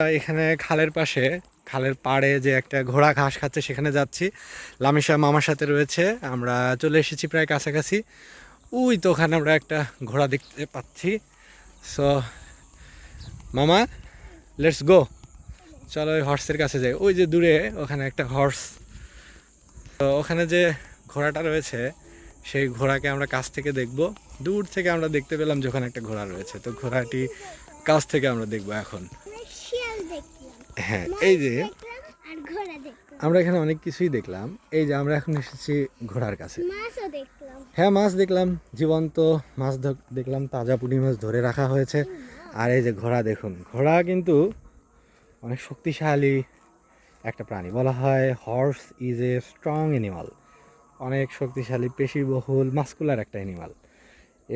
এখানে খালের পাশে, খালের পাড়ে যে একটা ঘোড়া ঘাস খাচ্ছে সেখানে যাচ্ছি। লামিশা মামার সাথে রয়েছে, আমরা চলে এসেছি প্রায় কাছাকাছি। ওই তো ওখানে আমরা একটা ঘোড়া দেখতে পাচ্ছি। সো মামা, লেটস গো, চলো ওই হর্সের কাছে যাই। ওই যে দূরে ওখানে একটা হর্স, তো ওখানে যে ঘোড়াটা রয়েছে সেই ঘোড়াকে আমরা কাছ থেকে দেখব। দূর থেকে আমরা দেখতে পেলাম যে ওখানে একটা ঘোড়া রয়েছে, তো ঘোড়াটি কাছ থেকে আমরা দেখব এখন। হ্যাঁ, এই যে আমরা এখানে অনেক কিছুই দেখলাম। এই যে আমরা এখন এসেছি ঘোড়ার কাছে। হ্যাঁ, মাছ দেখলাম, জীবন্ত মাছ দেখলাম, তাজা পুঁটি মাছ ধরে রাখা হয়েছে। আর এই যে ঘোড়া দেখুন, ঘোড়া কিন্তু অনেক শক্তিশালী একটা প্রাণী। বলা হয় horse is a strong animal, অনেক শক্তিশালী, পেশিবহুল, মাস্কুলার একটা অ্যানিমাল।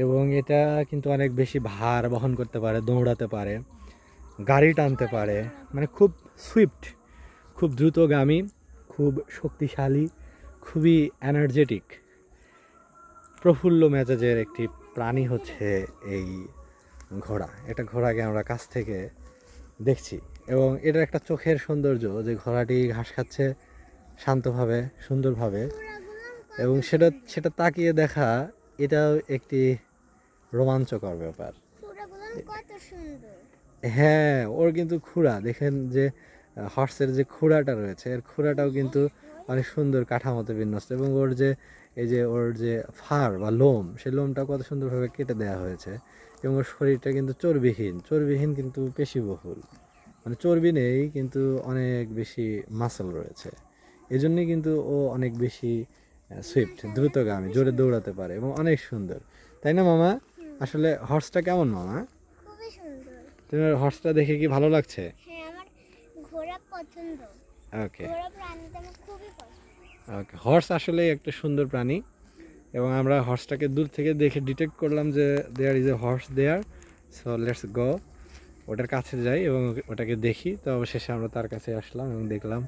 এবং এটা কিন্তু অনেক বেশি ভার বহন করতে পারে, দৌড়াতে পারে, গাড়ি টানতে পারে, মানে খুব সুইফট, খুব দ্রুতগামী, খুব শক্তিশালী, খুবই এনার্জেটিক, প্রফুল্ল মেজাজের একটি প্রাণী হচ্ছে এই ঘোড়া। এটা ঘোড়াকে আমরা কাছ থেকে দেখছি এবং এটা একটা চোখের সৌন্দর্য যে ঘোড়াটি ঘাস খাচ্ছে শান্তভাবে, সুন্দরভাবে, এবং সেটা সেটা তাকিয়ে দেখা, এটাও একটি রোমাঞ্চকর ব্যাপার। হ্যাঁ, ওর কিন্তু খুড়া দেখেন, যে হর্সের যে খুড়াটা রয়েছে, এর খুড়াটাও কিন্তু অনেক সুন্দর কাঠামোতে বিন্যস্ত, এবং ওর যে এই যে ওর যে ফার বা লোম, সেই লোমটা কত সুন্দরভাবে কেটে দেওয়া হয়েছে। এবং ওর শরীরটা কিন্তু চর্বিহীন কিন্তু পেশিবহুল, মানে চর্বি নেই কিন্তু অনেক বেশি মাসল রয়েছে। এই জন্যই কিন্তু ও অনেক বেশি সুইফট, দ্রুতগামী, জোরে দৌড়াতে পারে এবং অনেক সুন্দর। তাই না মামা? আসলে হর্সটা কেমন মামা? তোমার হর্সটা দেখে কি ভালো লাগছে? হ্যাঁ, আমার ঘোড়া পছন্দ। ওকে, ঘোড়া প্রাণীটা আমার খুবই পছন্দ। ওকে, হর্স আসলে একটা সুন্দর প্রাণী, এবং আমরা হর্সটাকে দূর থেকে দেখে ডিটেক্ট করলাম যে there is a horse there. So let's go, ওটার কাছে যাই এবং ওটাকে দেখি। তো অবশেষে আমরা তার কাছে আসলাম এবং দেখলাম